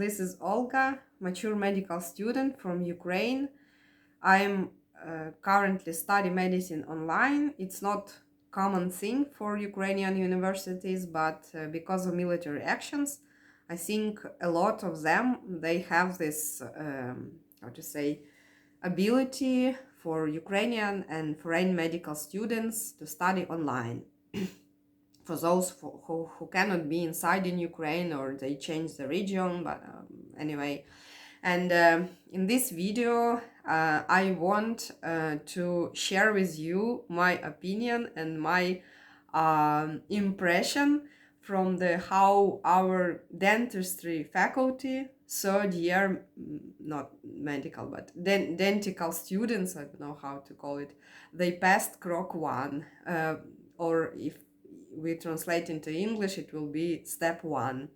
this is Olga, mature medical student from Ukraine. I'm currently studying medicine online. It's not common thing for Ukrainian universities, but because of military actions, I think a lot of them, they have this, how to say, ability for Ukrainian and foreign medical students to study online. For those who cannot be inside in Ukraine or they change the region, but anyway. And in this video, I want to share with you my opinion and my impression from the how our dentistry faculty, third year, not medical, but dentical students, I don't know how to call it, they passed Krok 1, or if we translate into English, it will be step 1.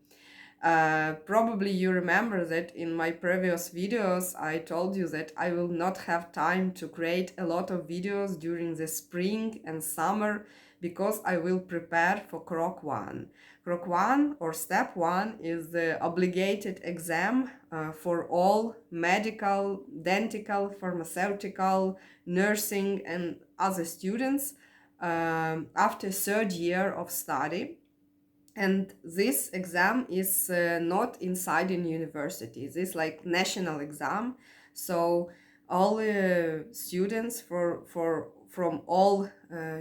Probably you remember that in my previous videos I told you that I will not have time to create a lot of videos during the spring and summer because I will prepare for Krok 1. Krok 1 or step 1 is the obligated exam for all medical, dental, pharmaceutical, nursing and other students after third year of study. And this exam is not inside a university. This is like national exam. So all students from all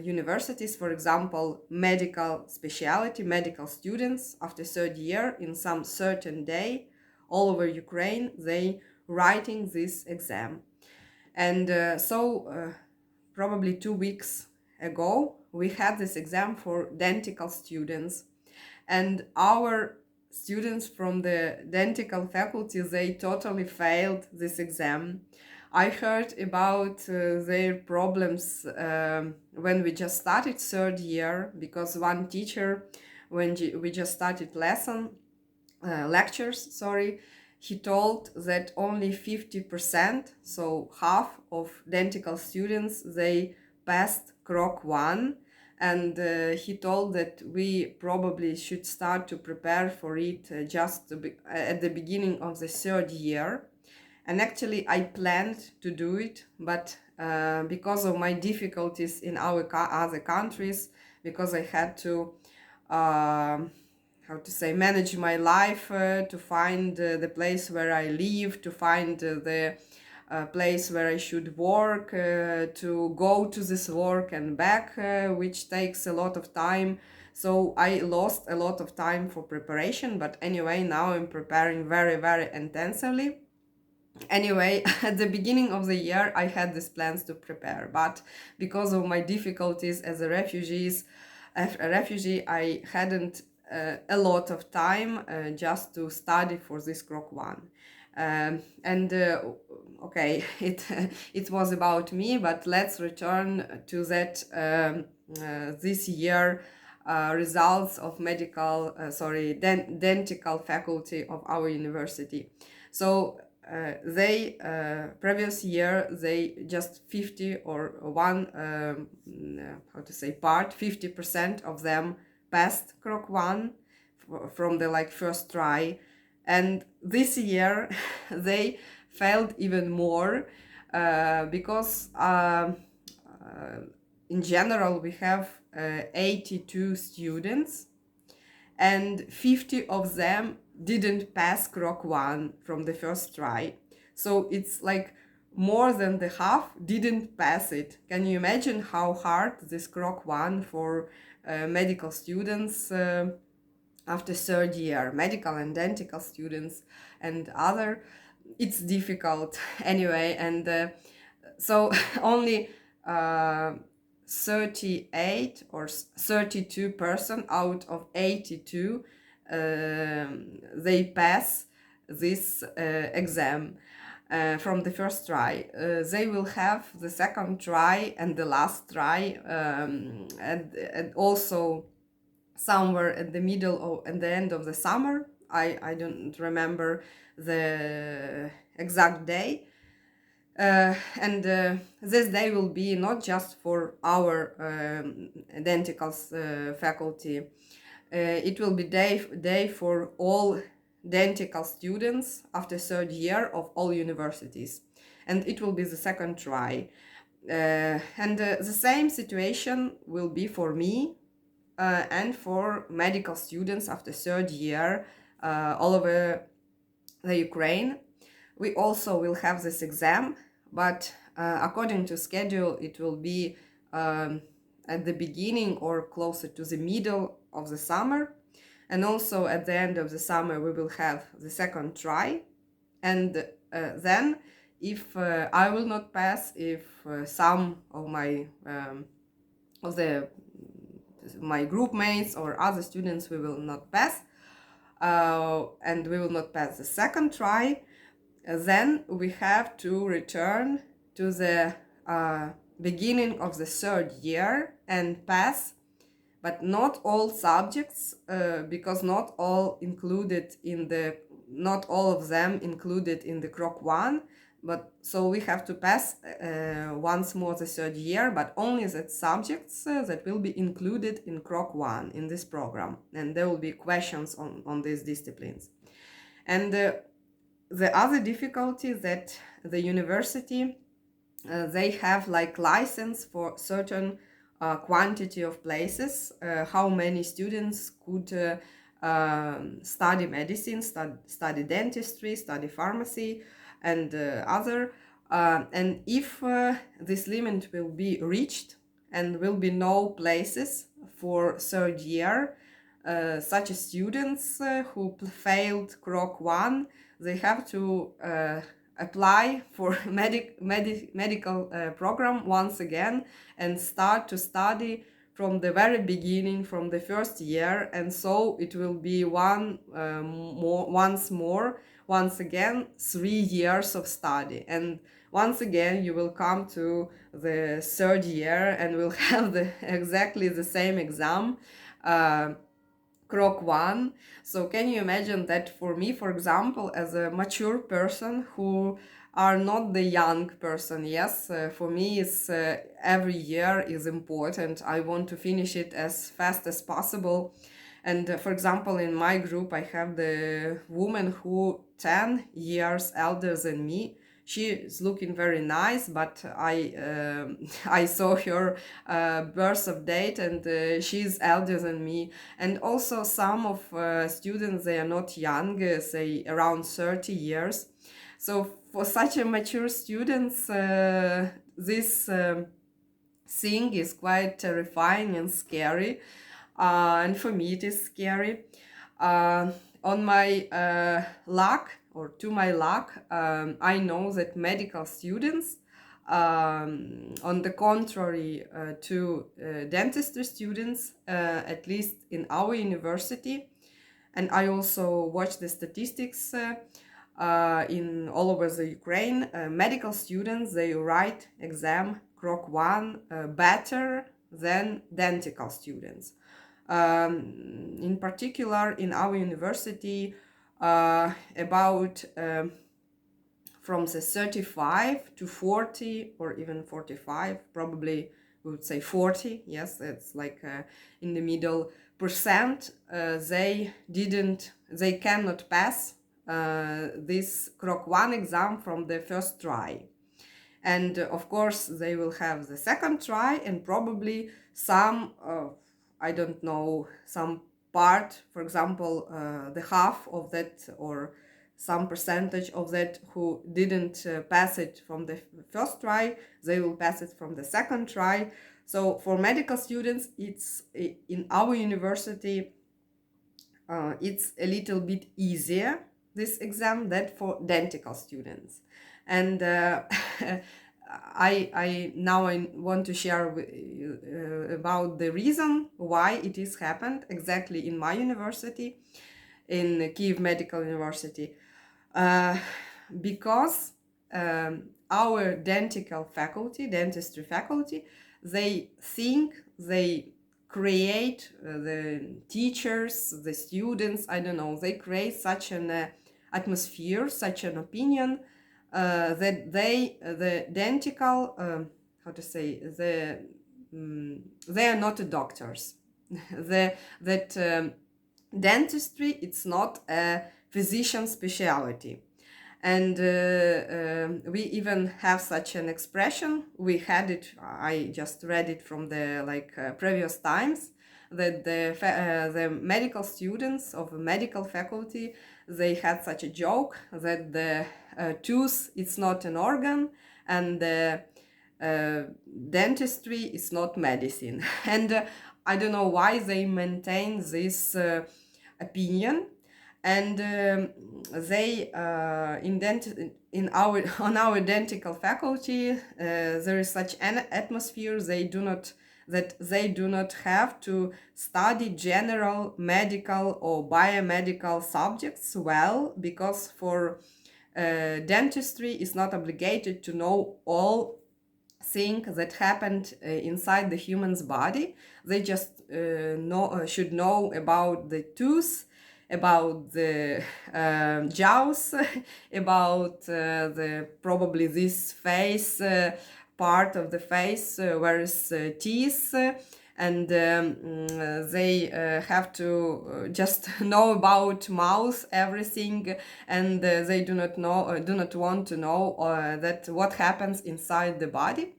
universities, for example, medical specialty, medical students after third year in some certain day all over Ukraine, they writing this exam. And probably 2 weeks ago, we had this exam for dentical students. And our students from the dentical faculty, they totally failed this exam. I heard about their problems when we just started third year, because one teacher, when we just started lectures, he told that only 50%, so half of dentical students, they passed Krok 1. And he told that we probably should start to prepare for it just at the beginning of the third year. And actually I planned to do it, but because of my difficulties in our other countries, because I had to manage my life, to find the place where I live, to find the place where I should work, to go to this work and back, which takes a lot of time. So I lost a lot of time for preparation, but anyway, now I'm preparing very, very intensively. Anyway, at the beginning of the year, I had these plans to prepare, but because of my difficulties as a refugee, I hadn't a lot of time just to study for this Krok 1. Okay, it was about me, but let's return to that this year results of dentical faculty of our university. So they previous year they just 50 or 50% of them passed Krok 1 from the first try. And this year they failed even more because in general we have 82 students and 50 of them didn't pass Krok 1 from the first try. So it's like more than the half didn't pass it. Can you imagine how hard this Krok 1 for medical students after third year, medical and dental students and other, it's difficult anyway. And so only 38 or 32% out of 82 they pass this exam from the first try. They will have the second try and the last try, and also somewhere at the middle or at the end of the summer. I don't remember the exact day. And this day will be not just for our dental faculty. It will be day for all dentical students after third year of all universities, and it will be the second try. And the same situation will be for me and for medical students after third year all over the Ukraine. We also will have this exam, but according to schedule, it will be at the beginning or closer to the middle of the summer. And also at the end of the summer, we will have the second try. And then if I will not pass, if some of my group mates or other students we will not pass, and we will not pass the second try, then we have to return to the beginning of the third year and pass, but not all subjects, because not all of them included in the Krok 1. But so we have to pass once more the third year, but only the subjects that will be included in Krok 1 in this program. And there will be questions on these disciplines. And the other difficulty that the university, they have like license for certain quantity of places, how many students could study medicine, study dentistry, study pharmacy, and other. And if this limit will be reached and will be no places for third year, such as students who failed Krok 1, they have to apply for medical program once again and start to study from the very beginning, from the first year. And so it will be once again 3 years of study, and once again you will come to the third year and will have exactly the same exam, Krok 1. So can you imagine that for me, for example, as a mature person who are not the young person, yes, for me it's every year is important. I want to finish it as fast as possible. And for example, in my group, I have the woman who 10 years elder than me. She is looking very nice, but I saw her birth of date, and she's elder than me. And also some of students, they are not young, say around 30 years. So for such a mature students, this thing is quite terrifying and scary. And for me it is scary. On my luck, or to my luck, I know that medical students, on the contrary to dentistry students, at least in our university, and I also watch the statistics in all over the Ukraine, medical students, they write exam Krok 1 better than dentical students. In particular, in our university, about from the 35 to 40 or even 45, probably we would say 40, yes, it's like in the middle percent, they cannot pass this Krok 1 exam from the first try. And of course they will have the second try, and probably some I don't know, some part, for example, the half of that or some percentage of that who didn't pass it from the first try, they will pass it from the second try. So for medical students, it's in our university, it's a little bit easier, this exam, than for dentical students. And I want to share with you about the reason why it is happened exactly in my university, in Kiev Medical University, because our dentistry faculty, they think, they create, the teachers, the students, I don't know, they create such an atmosphere, such an opinion, that the dentical, they are not doctors. Dentistry, it's not a physician specialty. And we even have such an expression. We had it, I just read it from the previous times, that the medical students of the medical faculty, they had such a joke that the tooth is not an organ, and the dentistry is not medicine. And I don't know why they maintain this opinion. And they in our on our dental faculty there is such an atmosphere. They do not have to study general medical or biomedical subjects well, because for dentistry is not obligated to know all things that happened inside the human's body. They just should know about the tooth, about the jaws, about the probably this face part of the face where is teeth, and they have to just know about mouth, everything, and they do not want to know that what happens inside the body.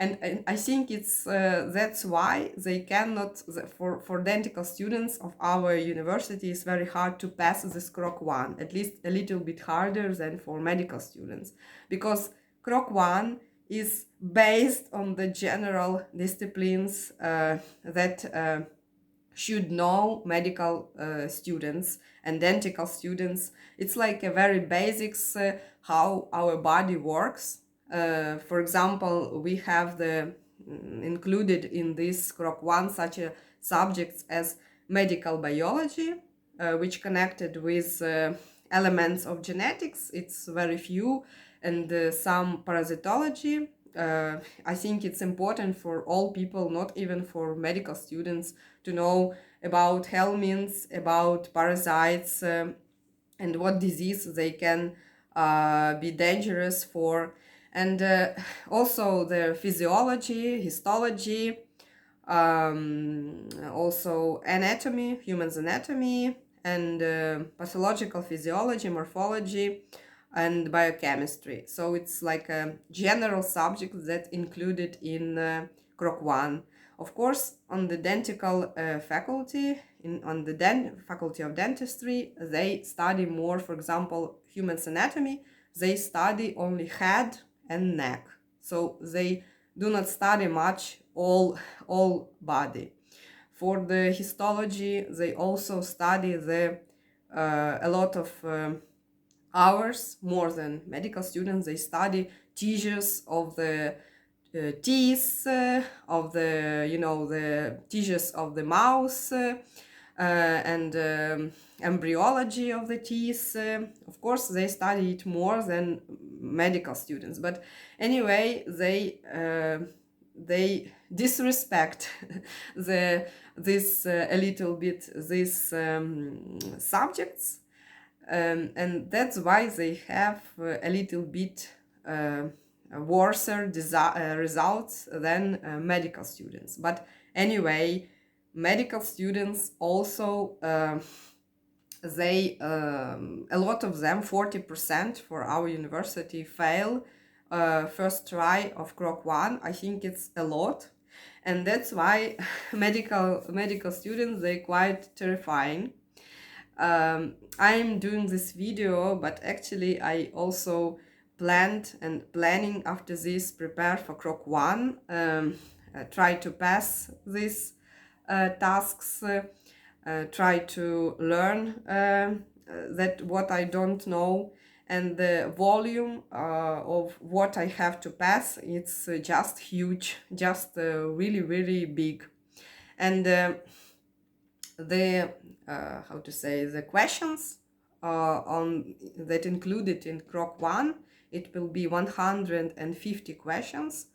And I think it's that's why they cannot, for dental students of our university, it's very hard to pass this Krok 1, at least a little bit harder than for medical students, because Krok 1 is based on the general disciplines that should know medical students and dental students. It's like a very basics how our body works. For example, we have included in this Krok 1 such a subjects as medical biology, which connected with elements of genetics. It's very few, and some parasitology. I think it's important for all people, not even for medical students, to know about helminths, about parasites, and what disease they can be dangerous for. And also the physiology, histology, also anatomy, human's anatomy, and pathological physiology, morphology, and biochemistry. So it's like a general subject that included in Krok 1. Of course, on the dental faculty, on the faculty of dentistry, they study more, for example, human's anatomy. They study only head and neck. So they do not study much all body. For the histology, they also study a lot of hours, more than medical students. They study tissues of the teeth, of the tissues of the mouth, and embryology of the teeth. Of course, they study it more than medical students, but anyway, they disrespect these subjects. And that's why they have a little bit worse results than medical students. But anyway, medical students also, a lot of them, 40% for our university, fail first try of Krok 1. I think it's a lot. And that's why medical students, they're quite terrifying. I'm doing this video, but actually I also planning after this, prepare for Krok 1, try to pass these tasks, try to learn that what I don't know, and the volume of what I have to pass, it's just huge, just really, really big. And the questions on that included in Krok 1, it will be 150 questions.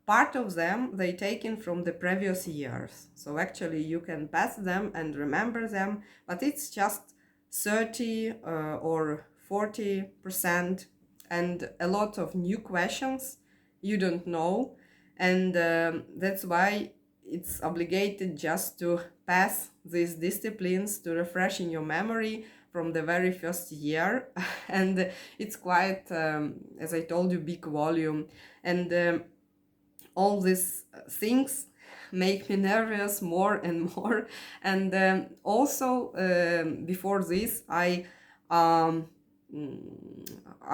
Part of them they taken from the previous years, so actually you can pass them and remember them, but it's just 30 or 40%, and a lot of new questions you don't know, and that's why it's obligated just to pass these disciplines to refresh in your memory. from the very first year, and it's quite, as I told you, big volume, and all these things make me nervous more and more. And also before this, um,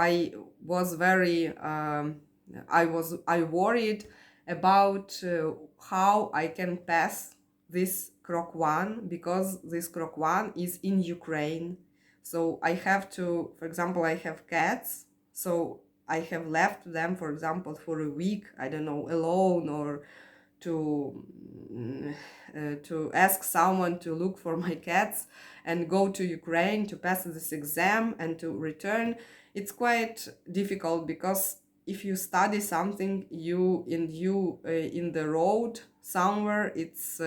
I was very I worried about how I can pass this Krok 1, because this Krok 1 is in Ukraine. So I have to, for example, I have cats, so I have left them, for example, for a week, I don't know, alone, or to ask someone to look for my cats and go to Ukraine to pass this exam and to return. It's quite difficult, because if you study something in the road somewhere, it's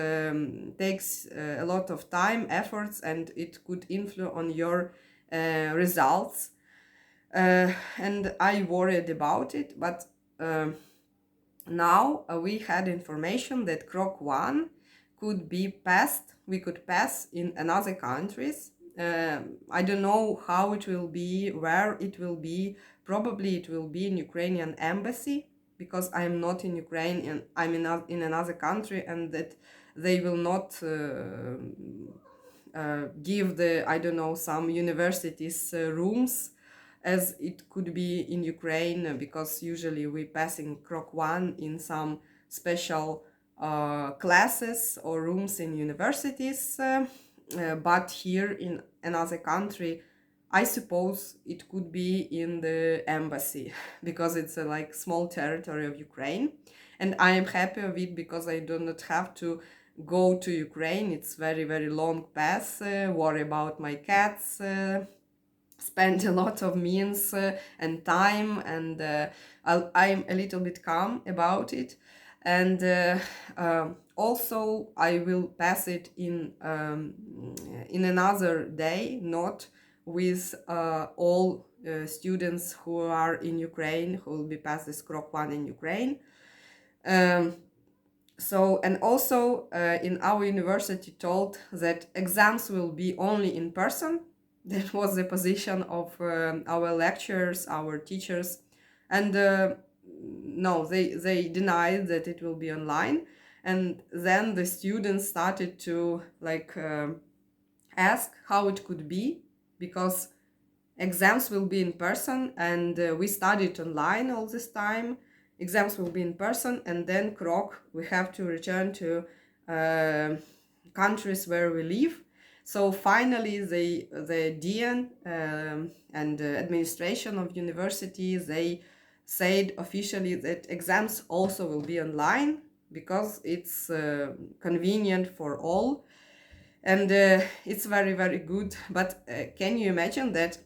takes a lot of time, efforts, and it could influence on your results. And I worried about it, but now we had information that Krok 1 could be passed, we could pass in another countries. I don't know how it will be, where it will be. Probably it will be in Ukrainian embassy, because I'm not in Ukraine and I'm in another country, and that they will not give the, I don't know, some universities rooms, as it could be in Ukraine, because usually we passing Krok 1 in some special classes or rooms in universities, but here in another country, I suppose it could be in the embassy, because it's a like small territory of Ukraine, and I am happy of it, because I do not have to go to Ukraine. It's very, very long path, worry about my cats, spend a lot of means and time, and I'm a little bit calm about it. And also I will pass it in another day, not with all students who are in Ukraine, who will be passed this Krok 1 in Ukraine. So, and also in our university told that exams will be only in person. That was the position of our lecturers, our teachers, and no, they denied that it will be online. And then the students started to ask how it could be, because exams will be in person, and we studied online all this time. Exams will be in person, and then Krok, we have to return to countries where we live. So finally, the dean and administration of university, they said officially that exams also will be online, because it's convenient for all. And it's very, very good. But can you imagine that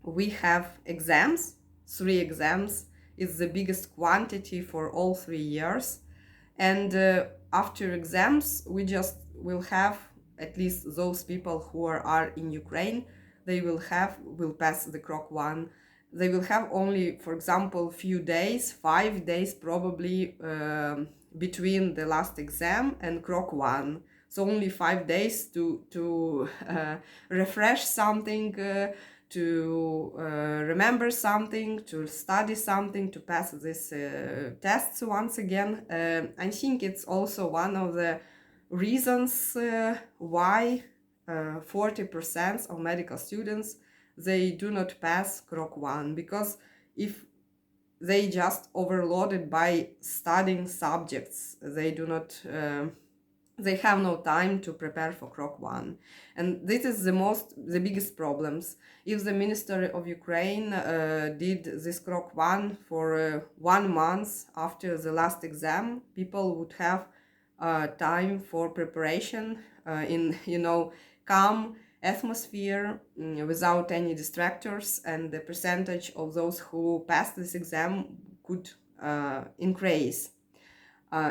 we have exams, 3 exams, it's the biggest quantity for all 3 years. And after exams, we just will have, at least those people who are in Ukraine, they will pass the Krok 1. They will have only, for example, few days, 5 days probably, between the last exam and Krok 1. So only 5 days to refresh something, to remember something, to study something, to pass these tests once again. I think it's also one of the reasons why 40% of medical students, they do not pass Krok 1, because if they just overloaded by studying subjects, they do not they have no time to prepare for Krok 1. And this is the biggest problems. If the Ministry of Ukraine did this Krok 1 for 1 month after the last exam, people would have time for preparation in, calm atmosphere, without any distractors, and the percentage of those who passed this exam could increase.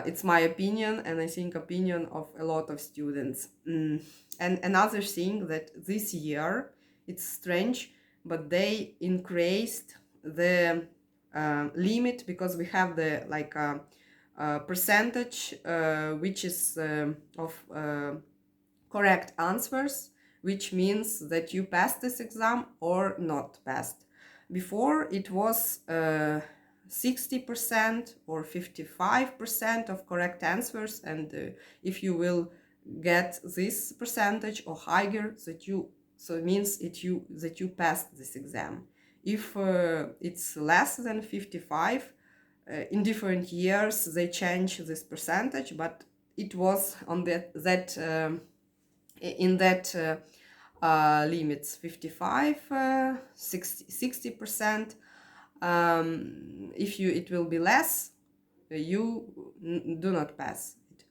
It's my opinion, and I think opinion of a lot of students. And another thing, that this year, it's strange, but they increased the limit, because we have the percentage which is of correct answers, which means that you passed this exam or not passed. Before it was 60% or 55% of correct answers, and if you will get this percentage or higher, that you so it means that you passed this exam. If it's less than 55, in different years they change this percentage, but it was on that in that limits 55, 60%. If it will be less, you do not pass it.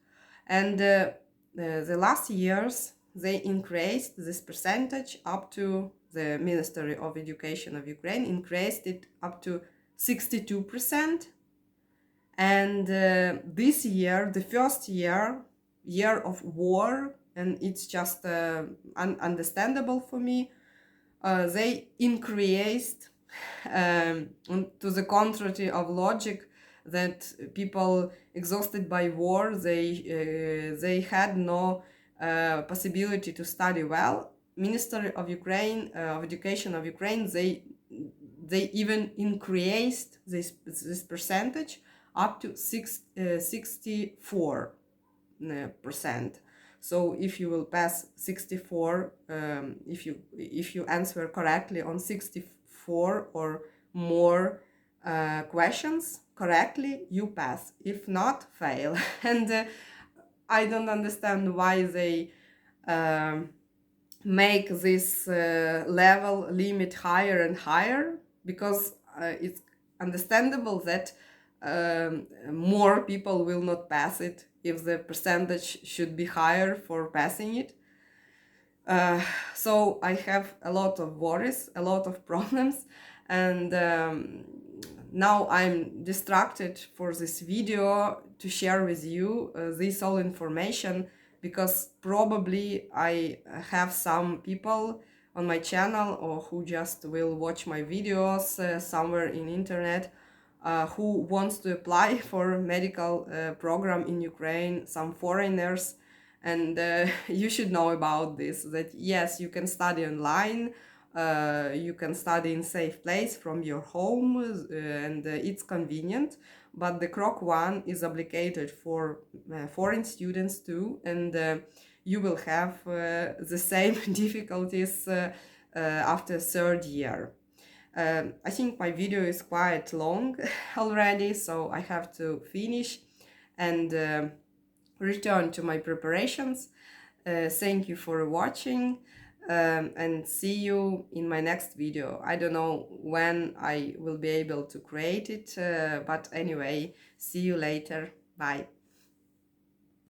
And the last years they increased this percentage up to, the Ministry of Education of Ukraine increased it up to 62%. And this year, the first year of war, and it's just understandable for me, they increased to the contrary of logic, that people exhausted by war, they had no possibility to study well. Ministry of Ukraine of Education of Ukraine, they even increased this percentage up to 64%. So if you will pass 64, if you answer correctly on 64 or more questions correctly, you pass. If not, fail. And I don't understand why they make this level limit higher and higher, because it's understandable that more people will not pass it if the percentage should be higher for passing it. So I have a lot of worries, a lot of problems, and now I'm distracted for this video to share with you this all information, because probably I have some people on my channel or who just will watch my videos somewhere in internet who wants to apply for medical program in Ukraine, some foreigners, and you should know about this, that yes, you can study online, you can study in safe place from your home, and it's convenient, but the Krok 1 is obligated for foreign students too, and you will have the same difficulties after third year. I think my video is quite long already, so I have to finish and return to my preparations. Thank you for watching, and see you in my next video. I don't know when I will be able to create it, but anyway, see you later. Bye.